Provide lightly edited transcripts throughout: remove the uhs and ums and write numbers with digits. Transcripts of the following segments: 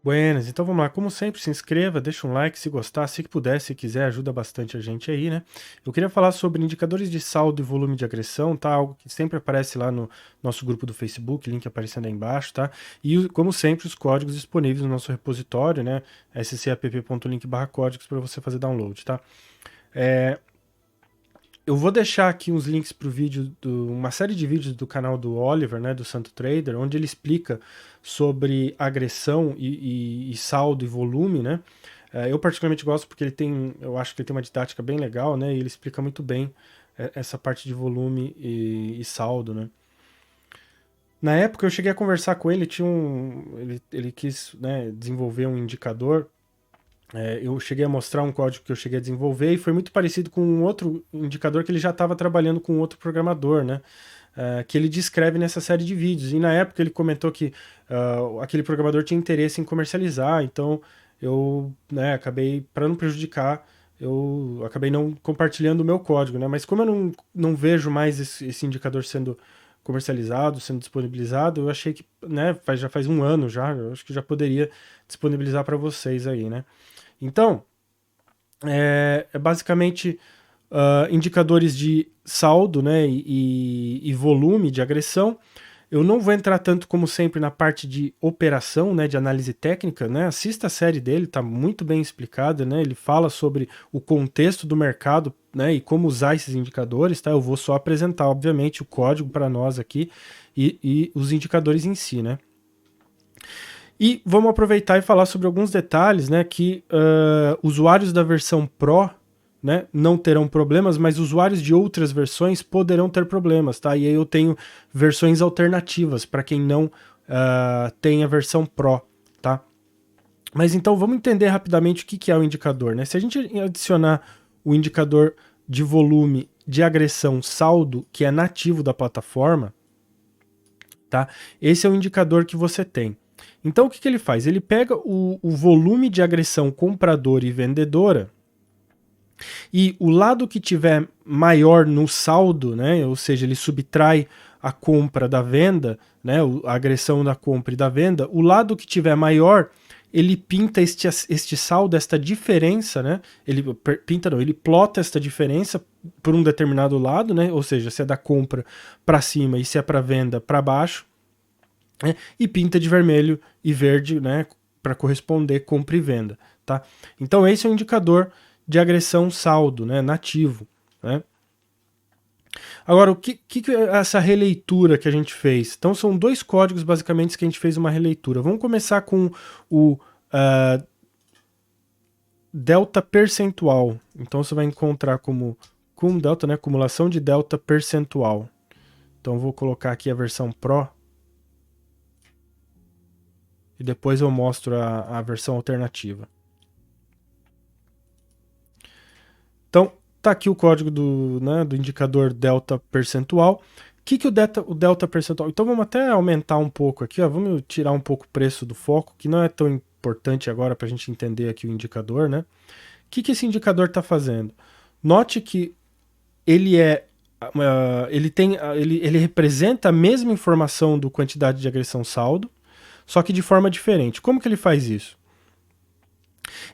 Buenas, então vamos lá. Como sempre, se inscreva, deixa um like se gostar, se puder, se quiser, ajuda bastante a gente aí, né? Eu queria falar sobre indicadores de saldo e volume de agressão, tá? Algo que sempre aparece lá no nosso grupo do Facebook, link aparecendo aí embaixo, tá? E, como sempre, os códigos disponíveis no nosso repositório, né? scapp.link/códigos para você fazer download, tá? Eu vou deixar aqui uns links para uma série de vídeos do canal do Oliver, né, do Santo Trader, onde ele explica sobre agressão e saldo e volume, né? Eu particularmente gosto porque eu acho que ele tem uma didática bem legal, né? E ele explica muito bem essa parte de volume e saldo, né? Na época eu cheguei a conversar com ele, ele quis, né, desenvolver um indicador. Eu cheguei a mostrar um código que eu cheguei a desenvolver e foi muito parecido com um outro indicador que ele já estava trabalhando com outro programador, né? Que ele descreve nessa série de vídeos. E na época ele comentou que aquele programador tinha interesse em comercializar, então eu, né, acabei, para não prejudicar, eu acabei não compartilhando o meu código, né? Mas como eu não vejo mais esse indicador sendo comercializado, sendo disponibilizado, eu achei que, né, já faz um ano já, eu acho que já poderia disponibilizar para vocês aí, né? Então, é basicamente indicadores de saldo, né, e volume de agressão. Eu não vou entrar tanto como sempre na parte de operação, né, de análise técnica, né? Assista a série dele, está muito bem explicada, né? Ele fala sobre o contexto do mercado, né, e como usar esses indicadores, tá? Eu vou só apresentar, obviamente, o código para nós aqui e os indicadores em si, né? E vamos aproveitar e falar sobre alguns detalhes, né, que usuários da versão Pro, né, não terão problemas, mas usuários de outras versões poderão ter problemas, tá? E aí eu tenho versões alternativas para quem não tem a versão Pro, tá? Mas então vamos entender rapidamente o que é o indicador, né? Se a gente adicionar o indicador de volume de agressão saldo, que é nativo da plataforma, tá? Esse é o indicador que você tem. Então o que ele faz? Ele pega o volume de agressão compradora e vendedora e o lado que tiver maior no saldo, né, ou seja, ele subtrai a compra da venda, né, a agressão da compra e da venda, o lado que tiver maior, ele pinta este saldo, esta diferença, né? Ele plota esta diferença por um determinado lado, né? Ou seja, se é da compra para cima e se é para venda para baixo, né? E pinta de vermelho e verde, né, para corresponder compra e venda, tá? Então esse é um indicador de agressão saldo, né, nativo, né? Agora, o que é essa releitura que a gente fez? Então são dois códigos basicamente que a gente fez uma releitura. Vamos começar com o delta percentual. Então você vai encontrar como delta, né, acumulação de delta percentual. Então vou colocar aqui a versão Pro e depois eu mostro a versão alternativa. Então, tá aqui o código do indicador delta percentual. O que o delta percentual? Então vamos até aumentar um pouco aqui, ó, vamos tirar um pouco o preço do foco, que não é tão importante agora para a gente entender aqui o indicador, né? O que esse indicador está fazendo? Note que ele ele representa a mesma informação do quantidade de agressão saldo, só que de forma diferente. Como que ele faz isso?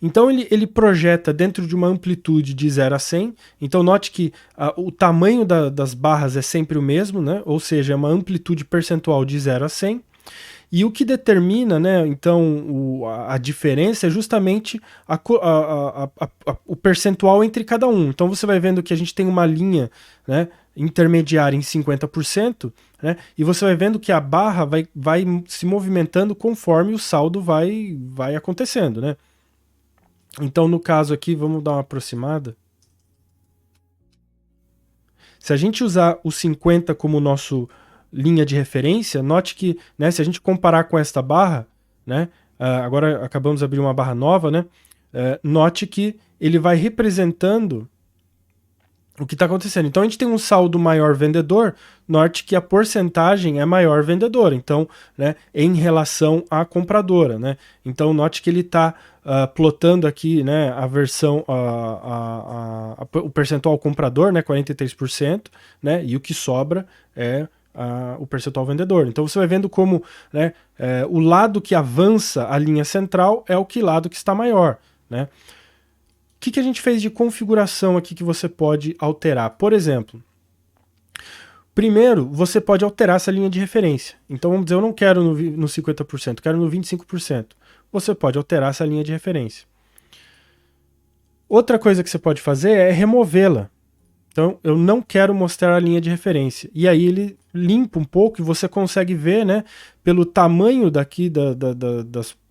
Então ele projeta dentro de uma amplitude de 0 a 100. Então note que o tamanho das barras é sempre o mesmo, né? Ou seja, é uma amplitude percentual de 0 a 100. E o que determina, né, então, a diferença é justamente o percentual entre cada um. Então você vai vendo que a gente tem uma linha, né, intermediária em 50%, né, e você vai vendo que a barra vai se movimentando conforme o saldo vai acontecendo, né? Então, no caso aqui, vamos dar uma aproximada. Se a gente usar o 50 como nosso linha de referência, note que, né, se a gente comparar com esta barra, né, agora acabamos de abrir uma barra nova, né, note que ele vai representando o que está acontecendo. Então a gente tem um saldo maior vendedor, note que a porcentagem é maior vendedora, então, né, em relação à compradora, né? Então note que ele está plotando aqui, né, a versão, o percentual comprador, né, 43%, né, e o que sobra é o percentual vendedor. Então você vai vendo como, né, o lado que avança a linha central é o lado que está maior, né? O que a gente fez de configuração aqui que você pode alterar? Por exemplo, primeiro, você pode alterar essa linha de referência. Então, vamos dizer, eu não quero no 50%, quero no 25%. Você pode alterar essa linha de referência. Outra coisa que você pode fazer é removê-la. Então, eu não quero mostrar a linha de referência. E aí ele limpa um pouco e você consegue ver, né, pelo tamanho daqui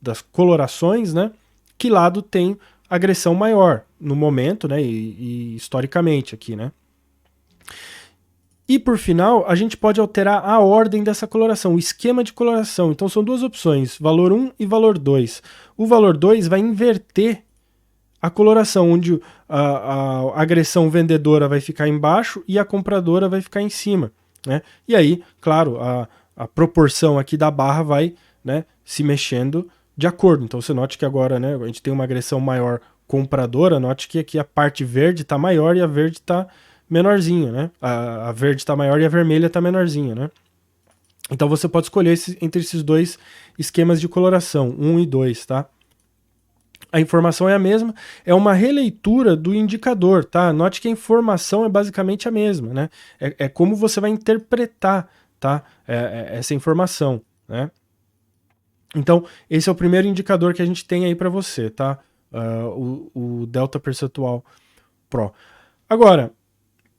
das colorações, né, que lado tem agressão maior no momento, né, e historicamente aqui, né. E por final, a gente pode alterar a ordem dessa coloração, o esquema de coloração. Então são duas opções, valor 1 e valor 2. O valor 2 vai inverter a coloração, onde a agressão vendedora vai ficar embaixo e a compradora vai ficar em cima, né? E aí, claro, a proporção aqui da barra vai, né, se mexendo de acordo. Então você note que agora, né, a gente tem uma agressão maior compradora, note que aqui a parte verde está maior e a verde está menorzinha, né? A verde está maior e a vermelha está menorzinha, né? Então você pode escolher entre esses dois esquemas de coloração, 1 e 2, tá? A informação é a mesma, é uma releitura do indicador, tá? Note que a informação é basicamente a mesma, né? É como você vai interpretar, tá? Essa informação, né? Então, esse é o primeiro indicador que a gente tem aí para você, tá? O Delta Percentual Pro. Agora,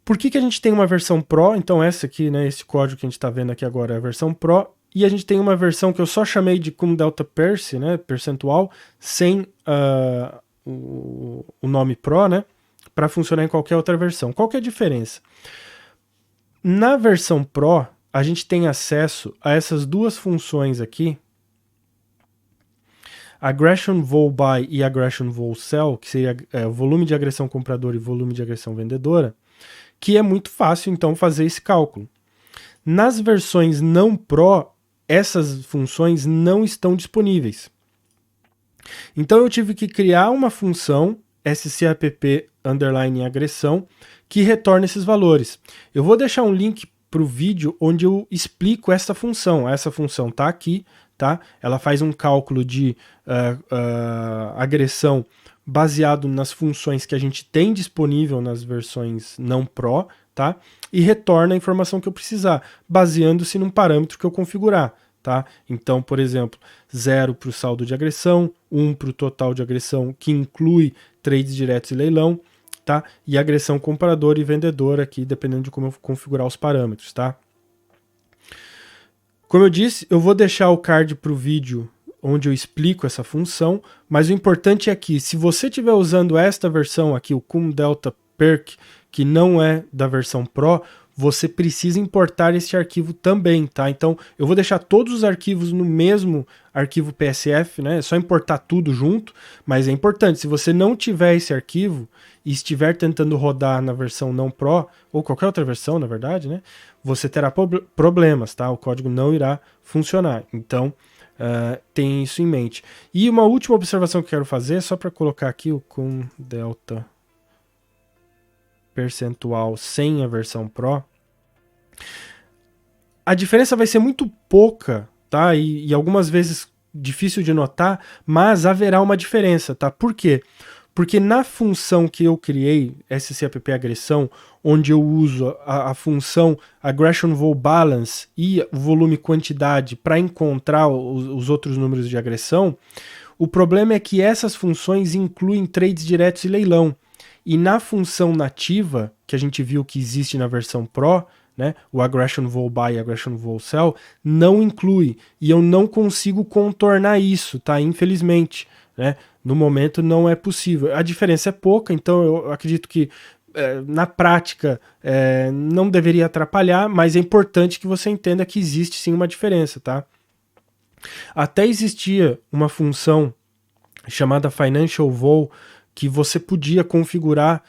por que a gente tem uma versão Pro? Então essa aqui, né, esse código que a gente está vendo aqui agora é a versão Pro, e a gente tem uma versão que eu só chamei de cum delta perc, né, percentual, sem o nome Pro, né, para funcionar em qualquer outra versão. Qual que é a diferença? Na versão Pro, a gente tem acesso a essas duas funções aqui, Aggression Vol Buy e Aggression Vol Sell, que seria volume de agressão compradora e volume de agressão vendedora, que é muito fácil, então, fazer esse cálculo. Nas versões não Pro, essas funções não estão disponíveis. Então, eu tive que criar uma função scapp_agressão que retorna esses valores. Eu vou deixar um link para o vídeo onde eu explico essa função. Essa função está aqui, tá? Ela faz um cálculo de agressão baseado nas funções que a gente tem disponível nas versões não Pro, tá? E retorna a informação que eu precisar, baseando-se num parâmetro que eu configurar, tá? Então, por exemplo, 0 para o saldo de agressão, 1 para o total de agressão, que inclui trades diretos e leilão, tá? E agressão compradora e vendedora aqui, dependendo de como eu configurar os parâmetros, tá? Como eu disse, eu vou deixar o card para o vídeo onde eu explico essa função, mas o importante é que se você estiver usando esta versão aqui, o cum delta perc, que não é da versão Pro, você precisa importar esse arquivo também, tá? Então eu vou deixar todos os arquivos no mesmo arquivo PSF, né? É só importar tudo junto, mas é importante, se você não tiver esse arquivo e estiver tentando rodar na versão não Pro, ou qualquer outra versão, na verdade, né? Você terá problemas, tá? O código não irá funcionar. Então, tem isso em mente. E uma última observação que eu quero fazer, só para colocar aqui o cum delta percentual sem a versão Pro, a diferença vai ser muito pouca, tá? E algumas vezes difícil de notar, mas haverá uma diferença, tá? Por quê? Porque na função que eu criei, SCAPP agressão, onde eu uso a função Aggression Vol Balance e o volume quantidade para encontrar os outros números de agressão, o problema é que essas funções incluem trades diretos e leilão. E na função nativa, que a gente viu que existe na versão Pro, né, o Aggression Vol Buy e Aggression Vol Sell, não inclui. E eu não consigo contornar isso, tá? Infelizmente, né? No momento não é possível. A diferença é pouca, então eu acredito que na prática não deveria atrapalhar, mas é importante que você entenda que existe sim uma diferença, tá? Até existia uma função chamada Financial Vol que você podia configurar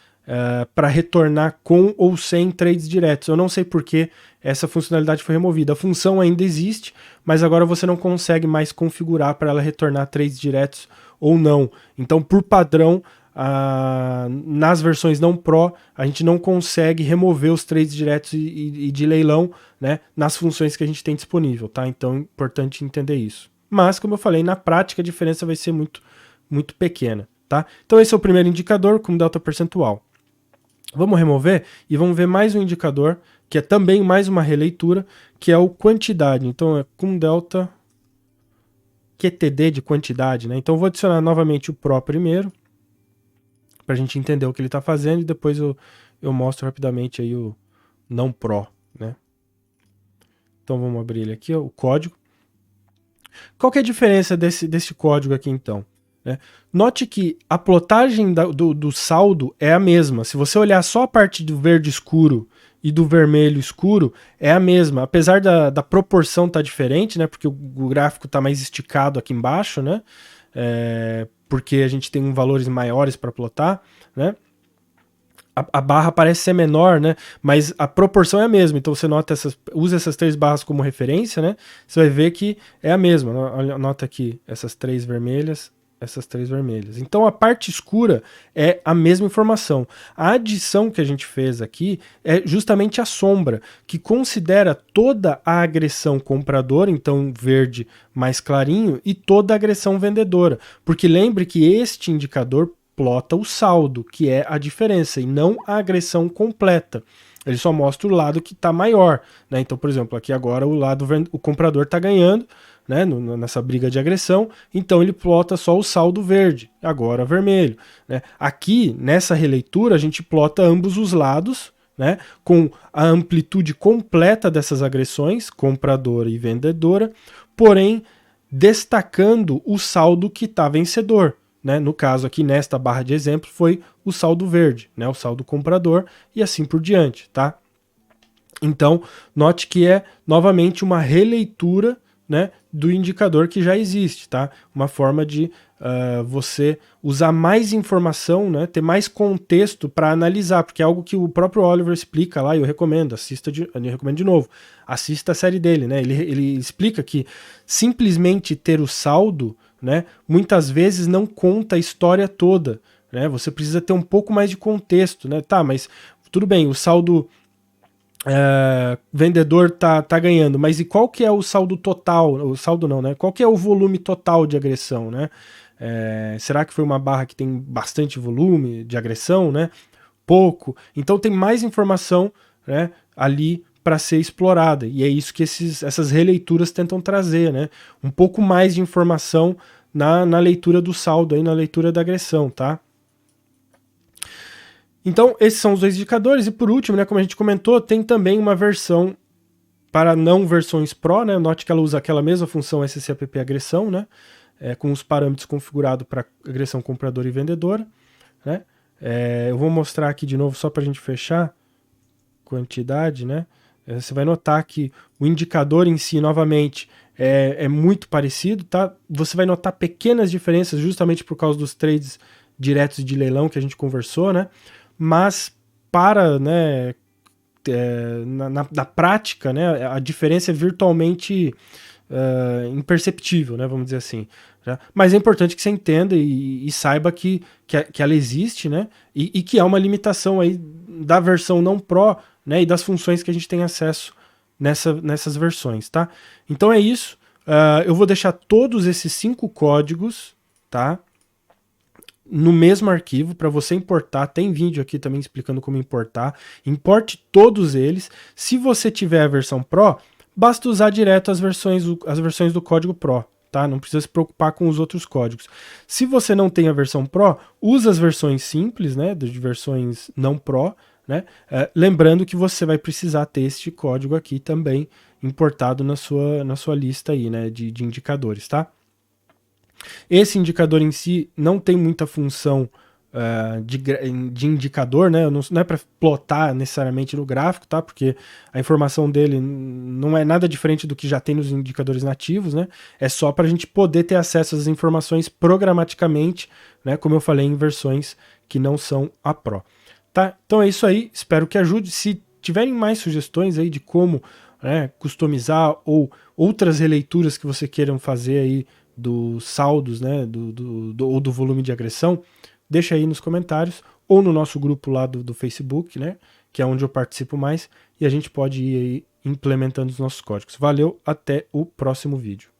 para retornar com ou sem trades diretos. Eu não sei por que essa funcionalidade foi removida. A função ainda existe, mas agora você não consegue mais configurar para ela retornar trades diretos ou não. Então, por padrão, nas versões não Pro, a gente não consegue remover os trades diretos e de leilão, né, nas funções que a gente tem disponível, tá? Então é importante entender isso. Mas, como eu falei, na prática a diferença vai ser muito, muito pequena, tá? Então esse é o primeiro indicador como delta percentual. Vamos remover e vamos ver mais um indicador, que é também mais uma releitura, que é o quantidade. Então é com delta QTD de quantidade, né? Então eu vou adicionar novamente o Pro primeiro, para a gente entender o que ele está fazendo, e depois eu mostro rapidamente aí o não Pro, né? Então vamos abrir ele aqui, ó, o código. Qual que é a diferença desse código aqui então? Note que a plotagem do saldo é a mesma. Se você olhar só a parte do verde escuro e do vermelho escuro, é a mesma. Apesar da proporção estar diferente, né? Porque o gráfico está mais esticado aqui embaixo, né? Porque a gente tem valores maiores para plotar, né? A barra parece ser menor, né? Mas a proporção é a mesma. Então você usa essas 3 barras como referência, né? Você vai ver que é a mesma. Nota aqui essas 3 vermelhas, essas 3 vermelhas. Então a parte escura é a mesma informação. A adição que a gente fez aqui é justamente a sombra, que considera toda a agressão compradora, então verde mais clarinho, e toda a agressão vendedora. Porque lembre que este indicador plota o saldo, que é a diferença, e não a agressão completa. Ele só mostra o lado que está maior, né? Então, por exemplo, aqui agora o comprador está ganhando, né, nessa briga de agressão, então ele plota só o saldo verde, agora vermelho, né? Aqui, nessa releitura, a gente plota ambos os lados, né, com a amplitude completa dessas agressões, compradora e vendedora, porém destacando o saldo que está vencedor. Né? No caso aqui, nesta barra de exemplo, foi o saldo verde, né? O saldo comprador e assim por diante, tá? Então, note que é novamente uma releitura, né, do indicador que já existe, tá? Uma forma de você usar mais informação, né, ter mais contexto para analisar, porque é algo que o próprio Oliver explica lá, e eu recomendo, eu recomendo de novo, assista a série dele, né? Ele explica que simplesmente ter o saldo, né, muitas vezes não conta a história toda, né? Você precisa ter um pouco mais de contexto, né? Tá, mas tudo bem, o saldo vendedor tá ganhando, mas e qual que é o saldo total? O saldo não, né? Qual que é o volume total de agressão, né? Será que foi uma barra que tem bastante volume de agressão, né? Pouco. Então tem mais informação, né, ali para ser explorada, e é isso que essas releituras tentam trazer, né? Um pouco mais de informação na leitura do saldo, aí, na leitura da agressão, tá? Então, esses são os 2 indicadores, e por último, né, como a gente comentou, tem também uma versão para não versões Pro, né? Note que ela usa aquela mesma função SCAPP agressão, né? Com os parâmetros configurados para agressão compradora e vendedora, né? Eu vou mostrar aqui de novo só para a gente fechar quantidade, né? Você vai notar que o indicador em si, novamente, é muito parecido, tá? Você vai notar pequenas diferenças justamente por causa dos trades diretos de leilão que a gente conversou, né? Mas para, né, na prática, né, a diferença é virtualmente imperceptível, né, vamos dizer assim. Tá? Mas é importante que você entenda e saiba que ela existe, né, e que há uma limitação aí da versão não Pro, né, e das funções que a gente tem acesso nessas versões, tá? Então é isso. Eu vou deixar todos esses 5 códigos, tá, no mesmo arquivo para você importar. Tem vídeo aqui também explicando como importar. Importe todos eles. Se você tiver a versão Pro, basta usar direto as versões do código Pro, tá? Não precisa se preocupar com os outros códigos. Se você não tem a versão Pro, usa as versões simples, né, de versões não Pro, né? Lembrando que você vai precisar ter este código aqui também importado na sua lista aí, né, de indicadores, tá? Esse indicador em si não tem muita função de indicador, né? Não é para plotar necessariamente no gráfico, tá? Porque a informação dele não é nada diferente do que já tem nos indicadores nativos, né? É só para a gente poder ter acesso às informações programaticamente, né? Como eu falei, em versões que não são a Pro. Tá? Então é isso aí, espero que ajude. Se tiverem mais sugestões aí de como, né, customizar ou outras releituras que você queiram fazer aí dos saldos, né, ou do volume de agressão, deixa aí nos comentários ou no nosso grupo lá do Facebook, né, que é onde eu participo mais, e a gente pode ir aí implementando os nossos códigos. Valeu, até o próximo vídeo.